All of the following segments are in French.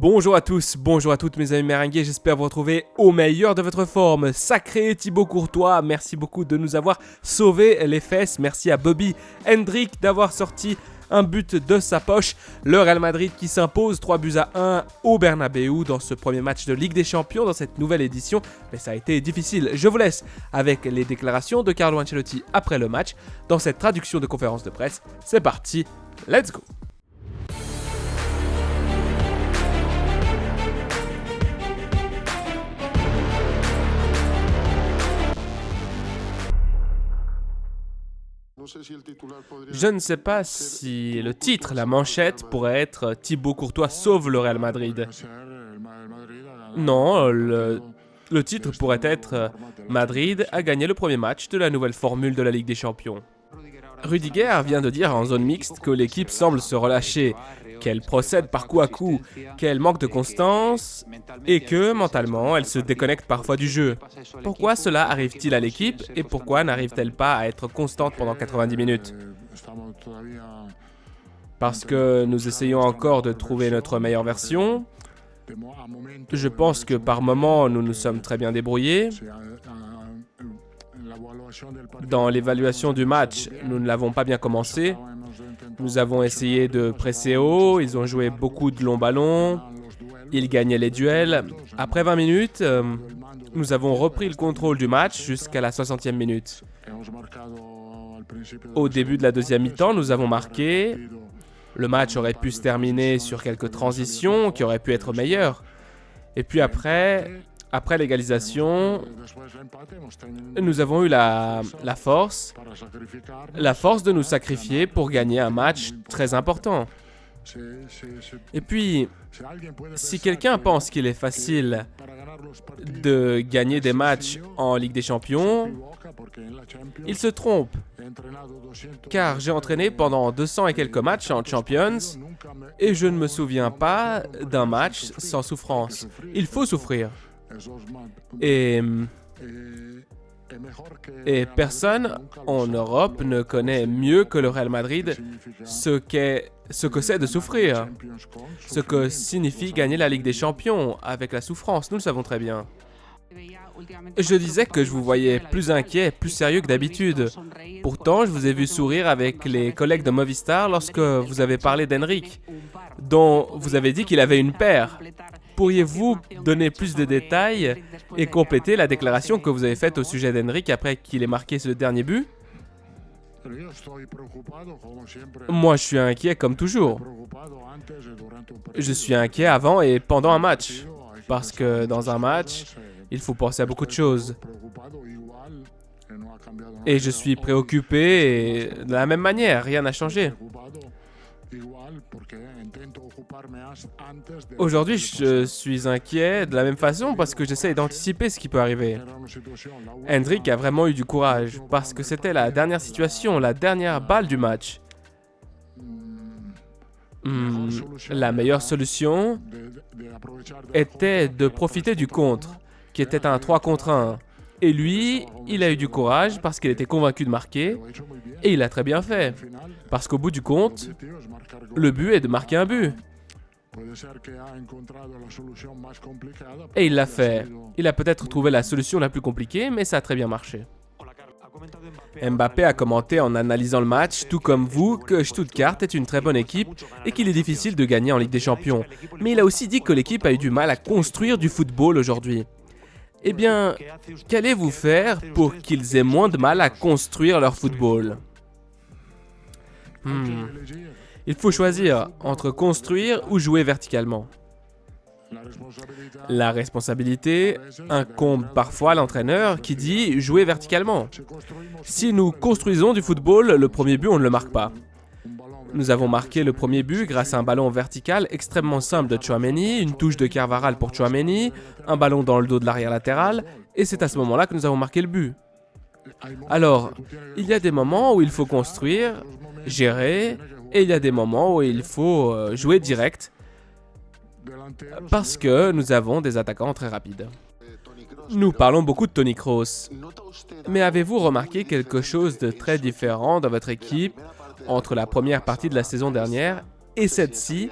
Bonjour à tous, bonjour à toutes mes amis merengues, j'espère vous retrouver au meilleur de votre forme. Sacré Thibaut Courtois, merci beaucoup de nous avoir sauvé les fesses. Merci à Bobby Hendrick d'avoir sorti un but de sa poche. Le Real Madrid qui s'impose 3-1 au Bernabéu dans ce premier match de Ligue des Champions dans cette nouvelle édition. Mais ça a été difficile. Je vous laisse avec les déclarations de Carlo Ancelotti après le match dans cette traduction de conférence de presse. C'est parti, let's go! Je ne sais pas si le titre, la manchette, pourrait être Thibaut Courtois sauve le Real Madrid. Non, le titre pourrait être Madrid a gagné le premier match de la nouvelle formule de la Ligue des Champions. Rudiger vient de dire en zone mixte que l'équipe semble se relâcher, qu'elle procède par coup à coup, qu'elle manque de constance et que, mentalement, elle se déconnecte parfois du jeu. Pourquoi cela arrive-t-il à l'équipe et pourquoi n'arrive-t-elle pas à être constante pendant 90 minutes? Parce que nous essayons encore de trouver notre meilleure version. Je pense que par moments, nous nous sommes très bien débrouillés. Dans l'évaluation du match, nous ne l'avons pas bien commencé. Nous avons essayé de presser haut, ils ont joué beaucoup de longs ballons, ils gagnaient les duels. Après 20 minutes, nous avons repris le contrôle du match jusqu'à la 60e minute. Au début de la deuxième mi-temps, nous avons marqué. Le match aurait pu se terminer sur quelques transitions qui auraient pu être meilleures. Et puis après l'égalisation, nous avons eu la force de nous sacrifier pour gagner un match très important. Et puis, si quelqu'un pense qu'il est facile de gagner des matchs en Ligue des Champions, il se trompe. Car j'ai entraîné pendant 200 et quelques matchs en Champions et je ne me souviens pas d'un match sans souffrance. Il faut souffrir. Et personne en Europe ne connaît mieux que le Real Madrid ce que c'est de souffrir, ce que signifie gagner la Ligue des Champions avec la souffrance, nous le savons très bien. Je disais que je vous voyais plus inquiet, plus sérieux que d'habitude. Pourtant, je vous ai vu sourire avec les collègues de Movistar lorsque vous avez parlé d'Henrique, dont vous avez dit qu'il avait une paire. Pourriez-vous donner plus de détails et compléter la déclaration que vous avez faite au sujet d'Henrique après qu'il ait marqué ce dernier but? Moi, je suis inquiet comme toujours. Je suis inquiet avant et pendant un match. Parce que dans un match, il faut penser à beaucoup de choses. Et je suis préoccupé et de la même manière, rien n'a changé. Aujourd'hui, je suis inquiet de la même façon parce que j'essaie d'anticiper ce qui peut arriver. Hendrick a vraiment eu du courage parce que c'était la dernière situation, la dernière balle du match. La meilleure solution était de profiter du contre, qui était un 3 contre 1. Et lui, il a eu du courage parce qu'il était convaincu de marquer, et il l'a très bien fait. Parce qu'au bout du compte, le but est de marquer un but. Et il l'a fait. Il a peut-être trouvé la solution la plus compliquée, mais ça a très bien marché. Mbappé a commenté en analysant le match, tout comme vous, que Stuttgart est une très bonne équipe et qu'il est difficile de gagner en Ligue des Champions. Mais il a aussi dit que l'équipe a eu du mal à construire du football aujourd'hui. Eh bien, qu'allez-vous faire pour qu'ils aient moins de mal à construire leur football? Il faut choisir entre construire ou jouer verticalement. La responsabilité incombe parfois à l'entraîneur qui dit jouer verticalement. Si nous construisons du football, le premier but, on ne le marque pas. Nous avons marqué le premier but grâce à un ballon vertical extrêmement simple de Tchouaméni, une touche de Carvajal pour Tchouaméni, un ballon dans le dos de l'arrière latéral, et c'est à ce moment-là que nous avons marqué le but. Alors, il y a des moments où il faut construire, gérer, et il y a des moments où il faut jouer direct, parce que nous avons des attaquants très rapides. Nous parlons beaucoup de Toni Kroos, mais avez-vous remarqué quelque chose de très différent dans votre équipe entre la première partie de la saison dernière et celle-ci?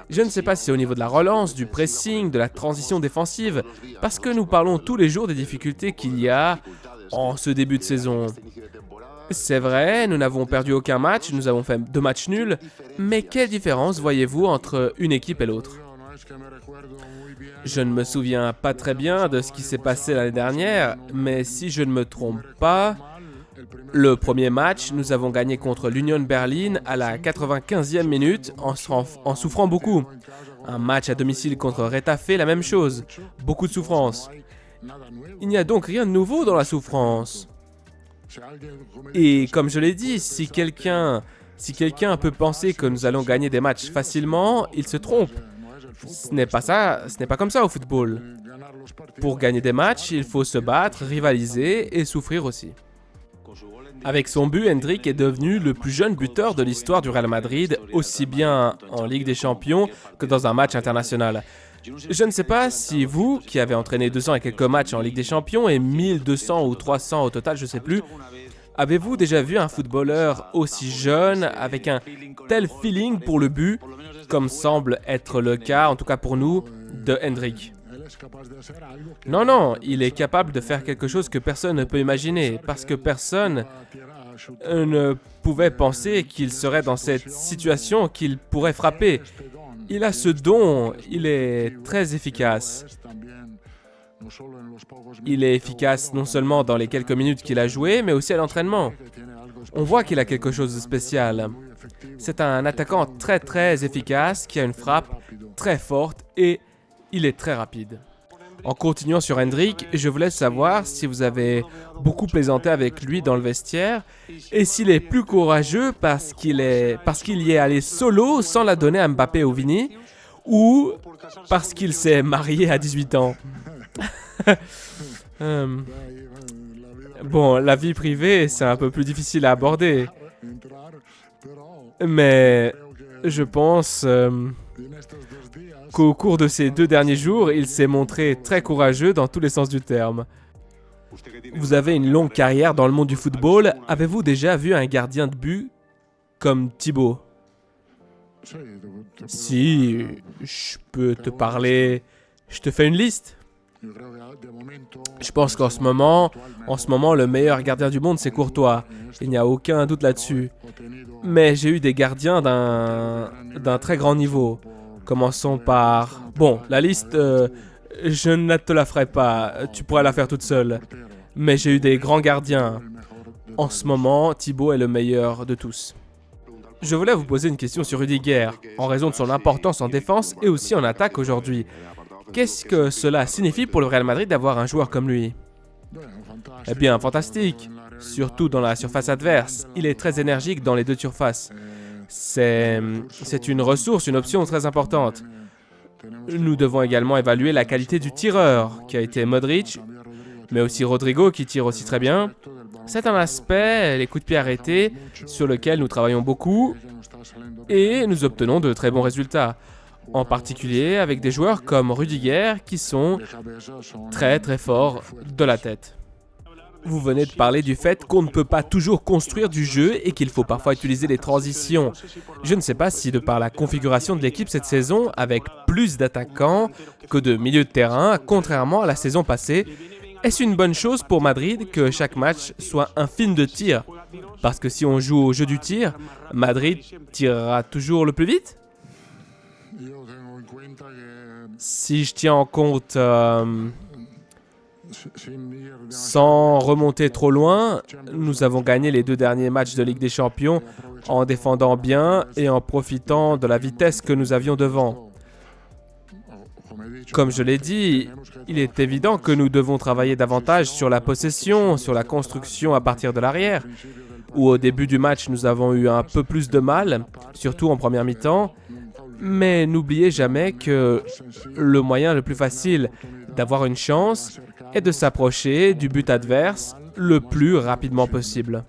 Je ne sais pas si c'est au niveau de la relance, du pressing, de la transition défensive, parce que nous parlons tous les jours des difficultés qu'il y a en ce début de saison. C'est vrai, nous n'avons perdu aucun match, nous avons fait 2 matchs nuls, mais quelle différence voyez-vous entre une équipe et l'autre? Je ne me souviens pas très bien de ce qui s'est passé l'année dernière, mais si je ne me trompe pas, le premier match, nous avons gagné contre l'Union Berlin à la 95e minute en souffrant beaucoup. Un match à domicile contre Retafe, la même chose, beaucoup de souffrance. Il n'y a donc rien de nouveau dans la souffrance. Et comme je l'ai dit, si quelqu'un peut penser que nous allons gagner des matchs facilement, il se trompe. Ce n'est pas comme ça au football. Pour gagner des matchs, il faut se battre, rivaliser et souffrir aussi. Avec son but, Endrick est devenu le plus jeune buteur de l'histoire du Real Madrid, aussi bien en Ligue des Champions que dans un match international. Je ne sais pas si vous, qui avez entraîné 2 ans et quelques matchs en Ligue des Champions et 1200 ou 300 au total, je ne sais plus, avez-vous déjà vu un footballeur aussi jeune avec un tel feeling pour le but, comme semble être le cas, en tout cas pour nous, de Endrick? Non, il est capable de faire quelque chose que personne ne peut imaginer, parce que personne ne pouvait penser qu'il serait dans cette situation, qu'il pourrait frapper. Il a ce don, il est très efficace. Il est efficace non seulement dans les quelques minutes qu'il a joué, mais aussi à l'entraînement. On voit qu'il a quelque chose de spécial. C'est un attaquant très efficace qui a une frappe très forte et il est très rapide. En continuant sur Endrick, je voulais savoir si vous avez beaucoup plaisanté avec lui dans le vestiaire et s'il est plus courageux parce qu'il y est allé solo sans la donner à Mbappé ou Vini ou parce qu'il s'est marié à 18 ans. Bon, la vie privée, c'est un peu plus difficile à aborder. Mais je pense qu'au cours de ces 2 derniers jours, il s'est montré très courageux dans tous les sens du terme. Vous avez une longue carrière dans le monde du football. Avez-vous déjà vu un gardien de but comme Thibaut? Si, je peux te parler. Je te fais une liste. Je pense qu'en ce moment, le meilleur gardien du monde, c'est Courtois. Il n'y a aucun doute là-dessus. Mais j'ai eu des gardiens d'un très grand niveau. Commençons par... Bon, la liste, je ne te la ferai pas. Tu pourras la faire toute seule. Mais j'ai eu des grands gardiens. En ce moment, Thibaut est le meilleur de tous. Je voulais vous poser une question sur Rudiger, en raison de son importance en défense et aussi en attaque aujourd'hui. Qu'est-ce que cela signifie pour le Real Madrid d'avoir un joueur comme lui? Eh bien, fantastique. Surtout dans la surface adverse. Il est très énergique dans les 2 surfaces. C'est une ressource, une option très importante. Nous devons également évaluer la qualité du tireur, qui a été Modric, mais aussi Rodrigo, qui tire aussi très bien. C'est un aspect, les coups de pied arrêtés, sur lequel nous travaillons beaucoup et nous obtenons de très bons résultats. En particulier avec des joueurs comme Rudiger qui sont très forts de la tête. Vous venez de parler du fait qu'on ne peut pas toujours construire du jeu et qu'il faut parfois utiliser les transitions. Je ne sais pas si de par la configuration de l'équipe cette saison, avec plus d'attaquants que de milieux de terrain, contrairement à la saison passée, est-ce une bonne chose pour Madrid que chaque match soit un film de tir? Parce que si on joue au jeu du tir, Madrid tirera toujours le plus vite? Si je tiens en compte, sans remonter trop loin, nous avons gagné les 2 derniers matchs de Ligue des Champions en défendant bien et en profitant de la vitesse que nous avions devant. Comme je l'ai dit, il est évident que nous devons travailler davantage sur la possession, sur la construction à partir de l'arrière, où au début du match nous avons eu un peu plus de mal, surtout en première mi-temps. Mais n'oubliez jamais que le moyen le plus facile d'avoir une chance est de s'approcher du but adverse le plus rapidement possible.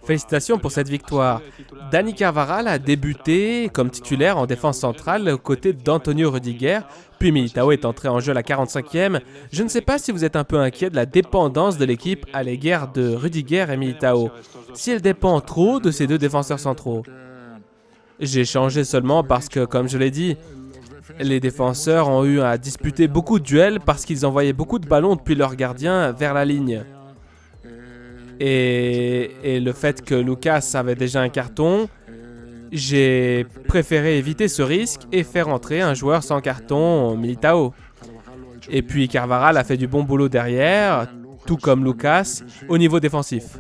Félicitations pour cette victoire. Dani Carvajal a débuté comme titulaire en défense centrale aux côtés d'Antonio Rudiger, puis Militao est entré en jeu à la 45e. Je ne sais pas si vous êtes un peu inquiet de la dépendance de l'équipe à l'égard de Rudiger et Militao, si elle dépend trop de ces 2 défenseurs centraux. J'ai changé seulement parce que, comme je l'ai dit, les défenseurs ont eu à disputer beaucoup de duels parce qu'ils envoyaient beaucoup de ballons depuis leur gardien vers la ligne. Et le fait que Lucas avait déjà un carton, j'ai préféré éviter ce risque et faire entrer un joueur sans carton, Militao. Et puis Carvajal a fait du bon boulot derrière, tout comme Lucas, au niveau défensif.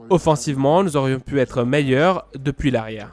Offensivement, nous aurions pu être meilleurs depuis l'arrière.